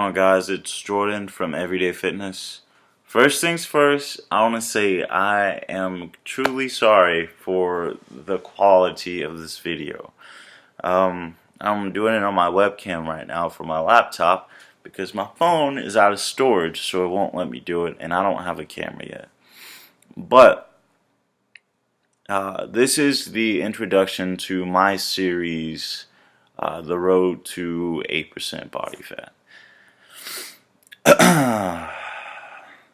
on, guys? It's Jordan from Everyday Fitness. First things first, I want to say I am truly sorry for the quality of this video. I'm doing it on my webcam right now for my laptop because my phone is out of storage, so it won't let me do it, and I don't have a camera yet. But this is the introduction to my series, The Road to 8% Body Fat.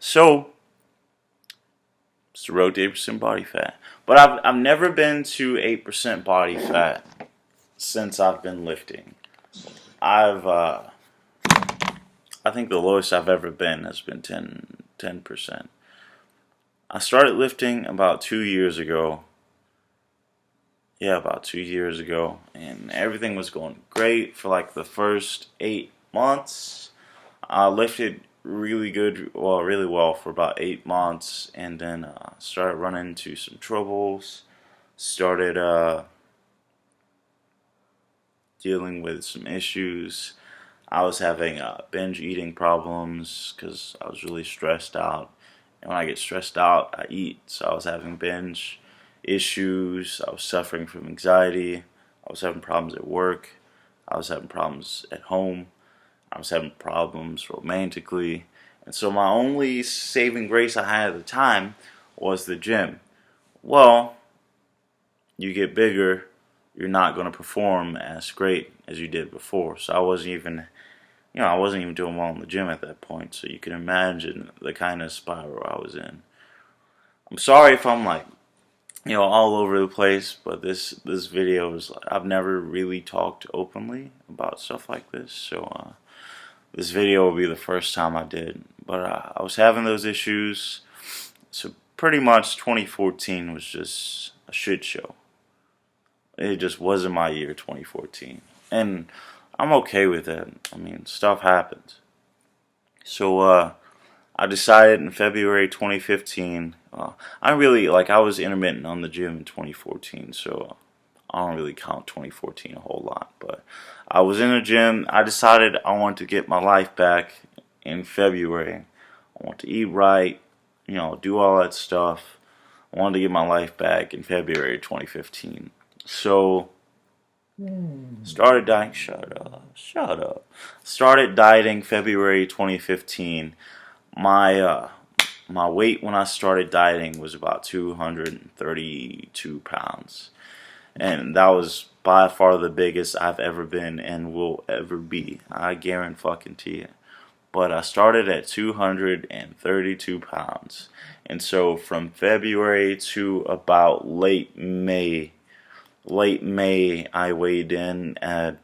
So, it's the road to 8% body fat. But I've never been to 8% body fat since I've been lifting. I think the lowest I've ever been has been 10%. I started lifting about 2 years ago. Yeah, about 2 years ago. And everything was going great for like the first 8 months. I lifted really well for about 8 months, and then started running into some troubles. Started dealing with some issues. I was having binge eating problems because I was really stressed out. And when I get stressed out, I eat. So I was having binge issues. I was suffering from anxiety. I was having problems at work. I was having problems at home. I was having problems romantically. And so my only saving grace I had at the time was the gym. Well, you get bigger, you're not going to perform as great as you did before. So I wasn't even doing well in the gym at that point. So you can imagine the kind of spiral I was in. I'm sorry if I'm all over the place, but this video is, I've never really talked openly about stuff like this. So this video will be the first time I did, but I was having those issues, so pretty much 2014 was just a shit show. It just wasn't my year, 2014, and I'm okay with that. I mean, stuff happens. So I decided in February 2015, I was intermittent on the gym in 2014, so I don't really count 2014 a whole lot, but I was in the gym. I decided I wanted to get my life back in February. I want to eat right, do all that stuff. I wanted to get my life back in February 2015. So, started dieting. Shut up. Started dieting February 2015. My weight when I started dieting was about 232 pounds. And that was by far the biggest I've ever been and will ever be. I guarantee it. But I started at 232 pounds. And so from February to about late May, I weighed in at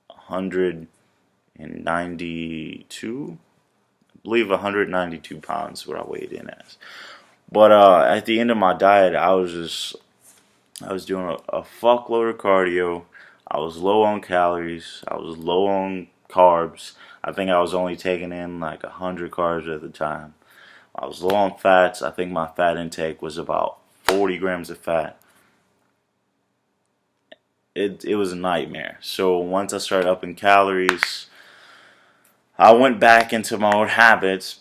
192. I believe 192 pounds is what I weighed in as. But at the end of my diet, I was doing a fuckload of cardio. I was low on calories. I was low on carbs. I think I was only taking in like 100 carbs at the time. I was low on fats. I think my fat intake was about 40 grams of fat. It was a nightmare. So once I started upping calories, I went back into my old habits.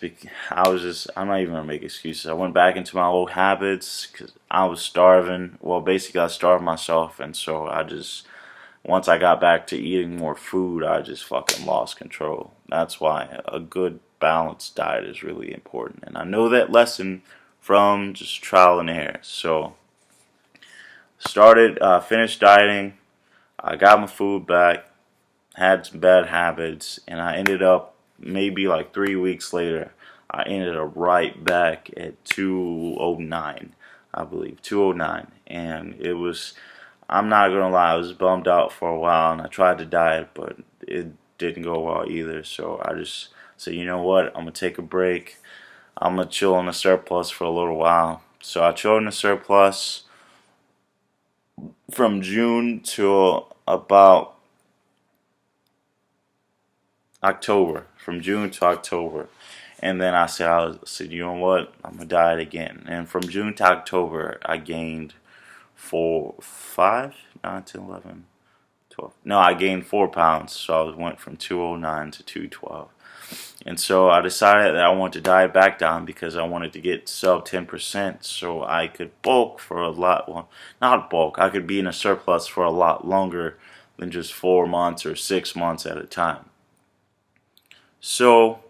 I'm not even going to make excuses. I went back into my old habits because I was starving. Well, basically I starved myself, and so once I got back to eating more food, I just fucking lost control. That's why a good balanced diet is really important. And I know that lesson from just trial and error. So, finished dieting. I got my food back. Had some bad habits, and I ended up maybe like 3 weeks later, I ended up right back at 209, I believe, 209, and I'm not gonna lie, I was bummed out for a while, and I tried to diet, but it didn't go well either. So I just said, you know what, I'm gonna take a break. I'm gonna chill in the surplus for a little while. So I chilled in the surplus from June till about October, from June to October, and then I said, you know what, I'm gonna diet again. And from June to October, I gained 12. No, I gained 4 pounds, so I went from 209 to 212. And so I decided that I wanted to diet back down because I wanted to get sub 10% so I could bulk for a lot, well, not bulk, I could be in a surplus for a lot longer than just 4 months or 6 months at a time. So,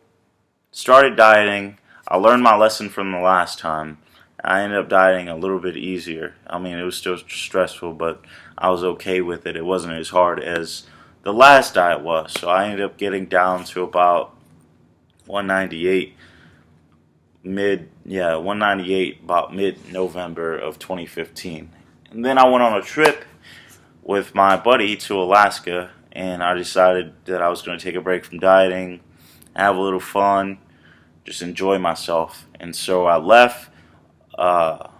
started dieting. I learned my lesson from the last time. I ended up dieting a little bit easier. I mean, it was still stressful, but I was okay with it. It wasn't as hard as the last diet was. So I ended up getting down to about 198 198 about mid-November of 2015. And then I went on a trip with my buddy to Alaska, and I decided that I was going to take a break from dieting, have a little fun, just enjoy myself. And so I left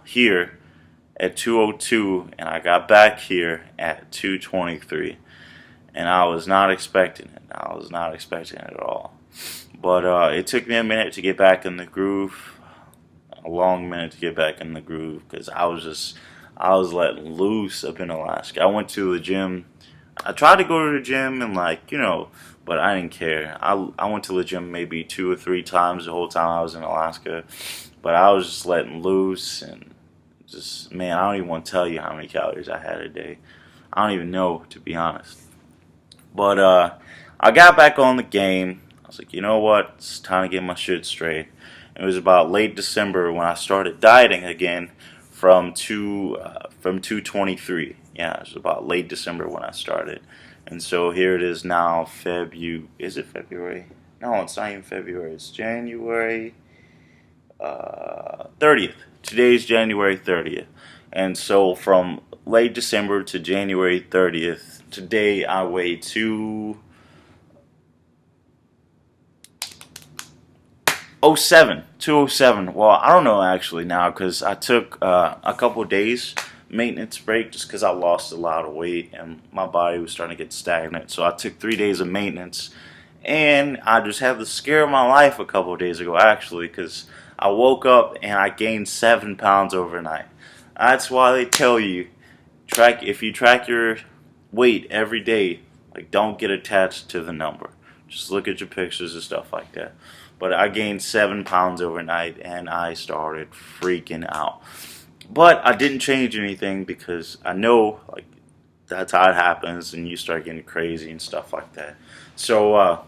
here at 2:02, and I got back here at 2:23. And I was not expecting it. I was not expecting it at all. But it took me a minute to get back in the groove, a long minute to get back in the groove, because I was letting loose up in Alaska. I went to the gym. I tried to go to the gym and but I didn't care. I went to the gym maybe 2 or 3 times the whole time I was in Alaska, but I was just letting loose and just, man, I don't even want to tell you how many calories I had a day. I don't even know, to be honest. But I got back on the game. I was like, you know what? It's time to get my shit straight. It was about late December when I started dieting again from 223. Yeah, it was about late December when I started. And so here it is now, is it February? No, it's not even February. It's January 30th. Today's January 30th. And so from late December to January 30th, today I weigh 207. Well, I don't know actually now because I took a couple of days maintenance break just because I lost a lot of weight and my body was starting to get stagnant. So I took 3 days of maintenance, and I just had the scare of my life a couple of days ago actually, because I woke up and I gained 7 pounds overnight. That's why they tell you, if you track your weight every day, like, don't get attached to the number. Just look at your pictures and stuff like that. But I gained 7 pounds overnight and I started freaking out. But I didn't change anything because I know, like, that's how it happens and you start getting crazy and stuff like that. So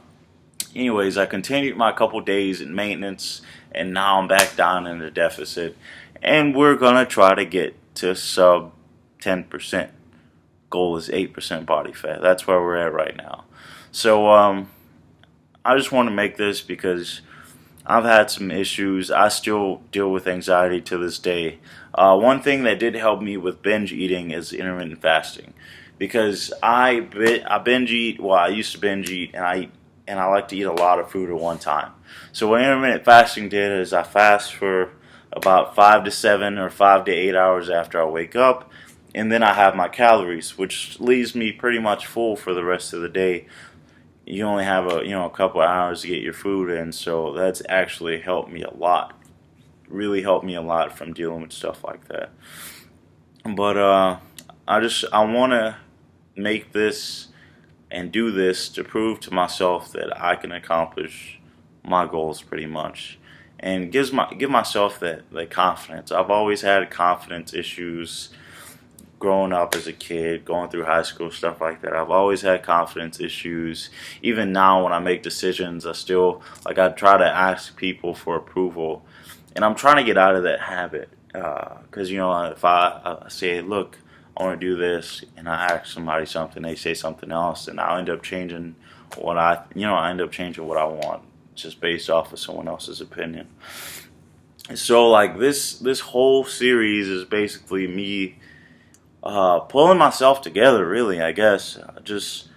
anyways, I continued my couple days in maintenance, and now I'm back down in the deficit, and we're gonna try to get to sub 10%. Goal is 8% body fat. That's where we're at right now. So I just want to make this because I've had some issues. I still deal with anxiety to this day. One thing that did help me with binge eating is intermittent fasting, because I binge eat. Well, I used to binge eat, and I like to eat a lot of food at one time. So what intermittent fasting did is I fast for about 5 to 7 or 5 to 8 hours after I wake up, and then I have my calories, which leaves me pretty much full for the rest of the day. You only have a couple of hours to get your food in, so that's actually helped me a lot. Really helped me a lot from dealing with stuff like that. But I want to make this and do this to prove to myself that I can accomplish my goals pretty much, and give myself that confidence. I've always had confidence issues growing up as a kid, going through high school, stuff like that. I've always had confidence issues. Even now when I make decisions, I try to ask people for approval, and I'm trying to get out of that habit, because if I say, look, I want to do this, and I ask somebody something, they say something else, and I'll end up changing I end up changing what I want just based off of someone else's opinion. So like this whole series is basically me pulling myself together, really, I guess. Just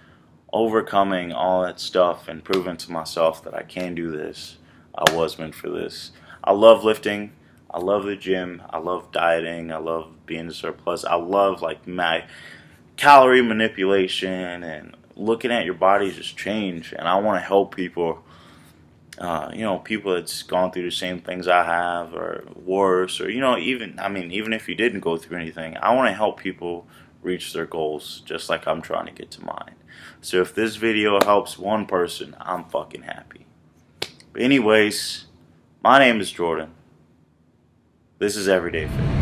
overcoming all that stuff and proving to myself that I can do this. I was meant for this. I love lifting. I love the gym. I love dieting. I love being a surplus. I love my calorie manipulation and looking at your body just change. And I want to help people. People that's gone through the same things I have or worse, or even if you didn't go through anything, I want to help people reach their goals just like I'm trying to get to mine. So if this video helps one person, I'm fucking happy. But anyways, my name is Jordan. This is Everyday Fit.